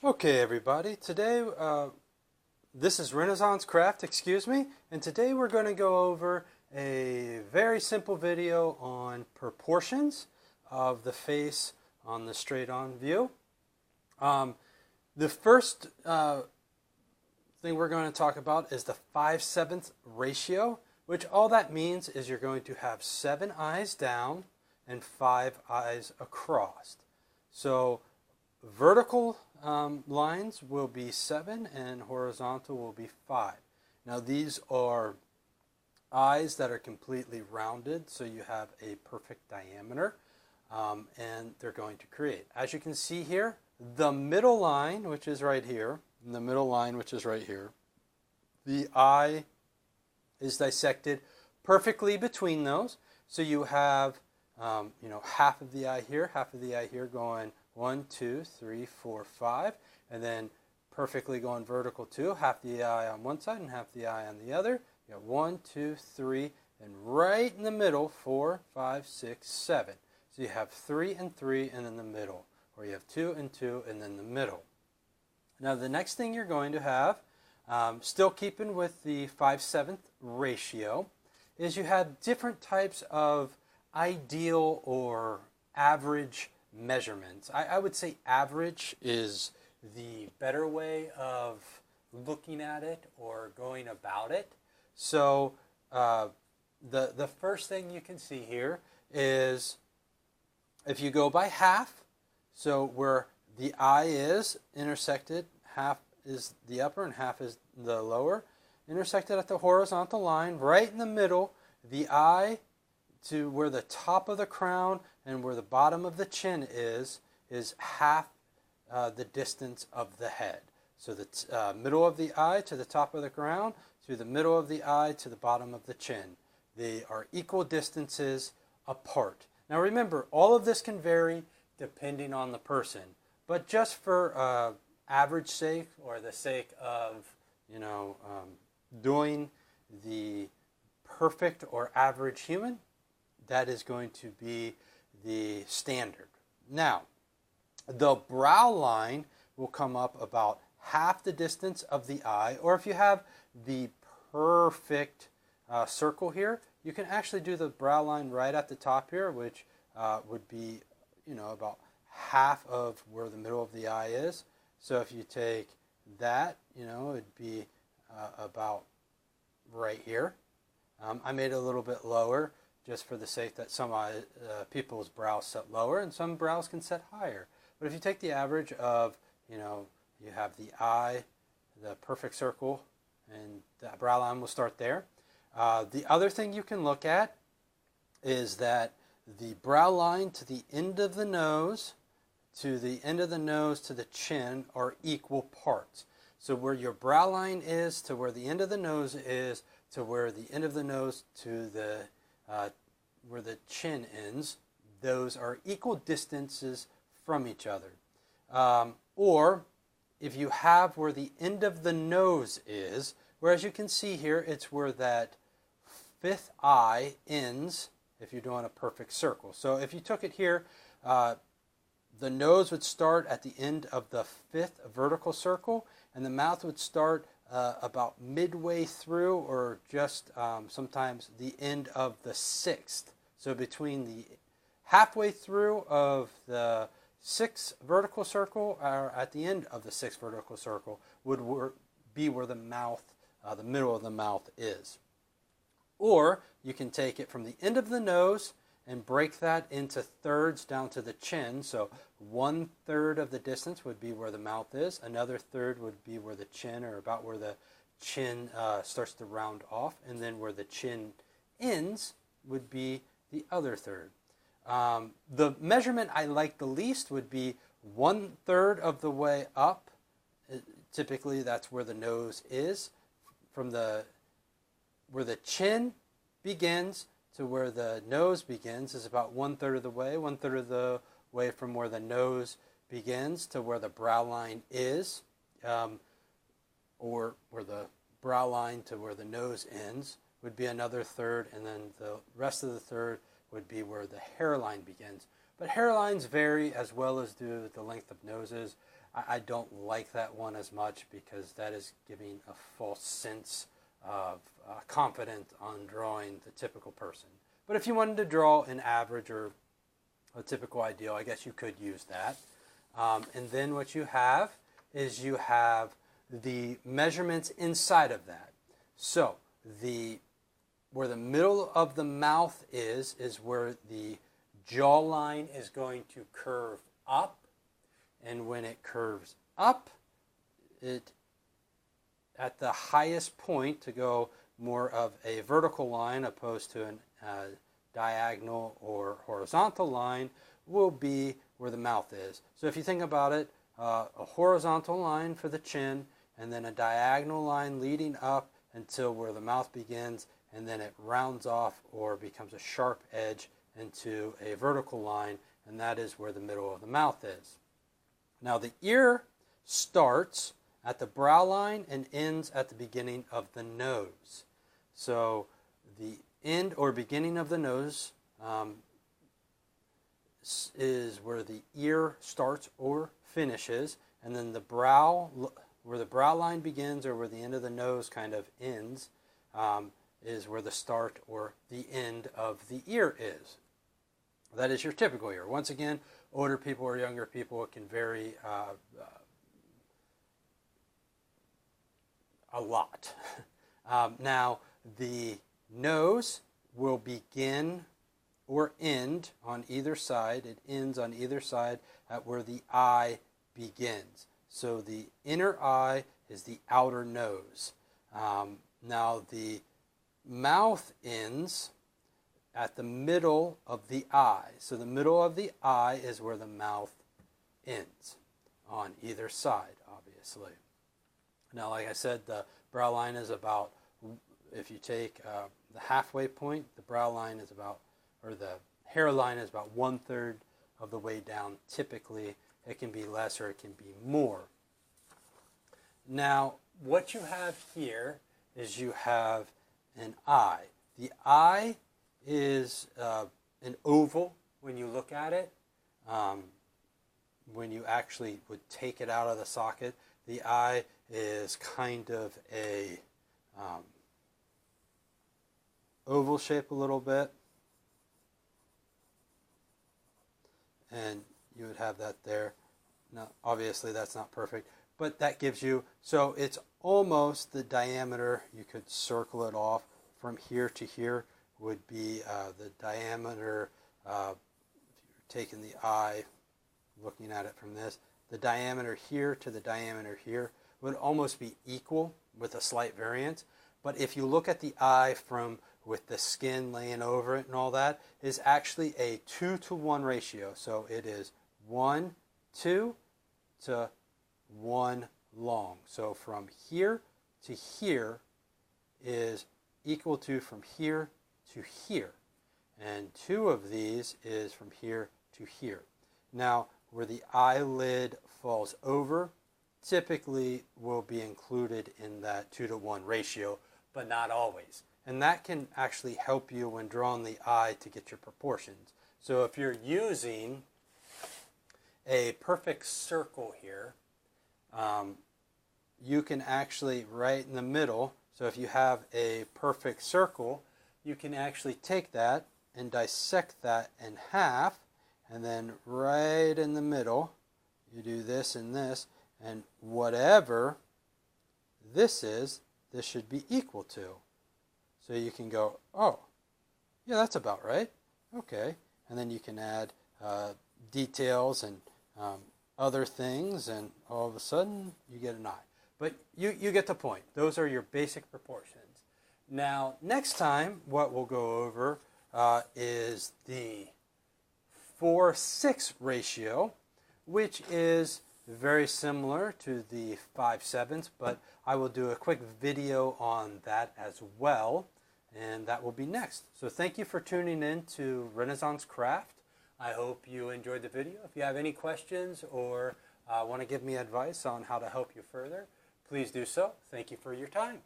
Okay, everybody. Today, this is Renaissance Craft, and today we're going to go over a very simple video on proportions of the face on the straight-on view. The first thing we're going to talk about is the 5/7 ratio, which all that means is you're going to have 7 eyes down and 5 eyes across. So vertical lines will be 7 and horizontal will be 5. Now these are eyes that are completely rounded, so you have a perfect diameter, and they're going to create. As you can see here, the middle line, which is right here, and the middle line, which is right here, the eye is dissected perfectly between those. So you have, half of the eye here going 1, 2, 3, 4, 5, and then perfectly going vertical too. Half the eye on one side and half the eye on the other. You got 1, 2, 3, and right in the middle, 4, 5, 6, 7. So you have 3 and 3 and in the middle, or you have 2 and 2 and then the middle. Now the next thing you're going to have, still keeping with the 5/7 ratio, is you have different types of ideal or average measurements. I would say average is the better way of looking at it or going about it. So the first thing you can see here is if you go by half, so where the eye is intersected, half is the upper and half is the lower, intersected at the horizontal line, right in the middle, the eye to where the top of the crown and where the bottom of the chin is half the distance of the head. So the middle of the eye to the top of the crown, to the middle of the eye to the bottom of the chin. They are equal distances apart. Now remember, all of this can vary depending on the person, but just for average sake, or the sake of doing the perfect or average human, that is going to be the standard. Now, the brow line will come up about half the distance of the eye, or if you have the perfect circle here, you can actually do the brow line right at the top here, which would be, about half of where the middle of the eye is. So if you take that, it'd be about right here. I made it a little bit lower just for the sake that some people's brows set lower and some brows can set higher. But if you take the average of, you have the eye, the perfect circle, and the brow line will start there. The other thing you can look at is that the brow line to the end of the nose, to the end of the nose to the chin are equal parts. So where your brow line is to where the end of the nose is to where the end of the nose to the where the chin ends, those are equal distances from each other. Or if you have where the end of the nose is, whereas you can see here, it's where that fifth eye ends if you're doing a perfect circle. So if you took it here, the nose would start at the end of the 5th vertical circle, and the mouth would start about midway through, or just sometimes the end of the 6th. So between the halfway through of the 6th vertical circle, or at the end of the 6th vertical circle, would be where the mouth, the middle of the mouth is. Or you can take it from the end of the nose and break that into thirds down to the chin. So 1/3 of the distance would be where the mouth is. Another third would be where the chin, or about where the chin starts to round off. And then where the chin ends would be the other third. The measurement I like the least would be 1/3 of the way up. Typically that's where the nose is. From where the chin begins to where the nose begins is about 1/3 of the way. 1/3 of the way from where the nose begins to where the brow line is, or where the brow line to where the nose ends would be another third, and then the rest of the third would be where the hairline begins. But hairlines vary as well as do the length of noses. I don't like that one as much because that is giving a false sense of confidence on drawing the typical person. But if you wanted to draw an average or a typical ideal, I guess you could use that. And then what you have is you have the measurements inside of that. So where the middle of the mouth is where the jawline is going to curve up. And when it curves up, at the highest point, to go more of a vertical line opposed to a diagonal or horizontal line, will be where the mouth is. So if you think about it, a horizontal line for the chin, and then a diagonal line leading up until where the mouth begins, and then it rounds off or becomes a sharp edge into a vertical line, and that is where the middle of the mouth is. Now the ear starts at the brow line and ends at the beginning of the nose. So the end or beginning of the nose is where the ear starts or finishes, and then the brow, where the brow line begins or where the end of the nose kind of ends, is where the start or the end of the ear is. That is your typical ear. Once again, older people or younger people, it can vary a lot. Now, the nose will begin or end on either side. It ends on either side at where the eye begins. So the inner eye is the outer nose. Now, the mouth ends at the middle of the eye. So the middle of the eye is where the mouth ends on either side, obviously. Now, like I said, the brow line is about, if you take the halfway point, the brow line is about, or the hairline is about 1/3 of the way down. Typically, it can be less or it can be more. Now, what you have here is you have an eye. The eye is an oval when you look at it. When you actually would take it out of the socket, the eye is kind of a oval shape a little bit. And you would have that there. Now, obviously that's not perfect, but that gives you, so it's almost the diameter. You could circle it off from here to here would be the diameter, if you're taking the eye, looking at it from this, the diameter here to the diameter here would almost be equal with a slight variance. But if you look at the eye from with the skin laying over it and all that, is actually a 2-to-1 ratio. So it is 1:2 to 1 long. So from here to here is equal to from here to here. And 2 of these is from here to here. Now, where the eyelid falls over typically will be included in that 2-to-1 ratio, but not always. And that can actually help you when drawing the eye to get your proportions. So if you're using a perfect circle here, you can actually, right in the middle, so if you have a perfect circle, you can actually take that and dissect that in half, and then right in the middle, you do this and this, and whatever this is, this should be equal to. So you can go, oh, yeah, that's about right. Okay. And then you can add details and other things, and all of a sudden you get an eye. But you get the point. Those are your basic proportions. Now, next time, what we'll go over is the 4:6 ratio, which is very similar to the 5/7, but I will do a quick video on that as well, and that will be next. So thank you for tuning in to Renaissance Craft. I hope you enjoyed the video. If you have any questions or want to give me advice on how to help you further, please do so. Thank you for your time.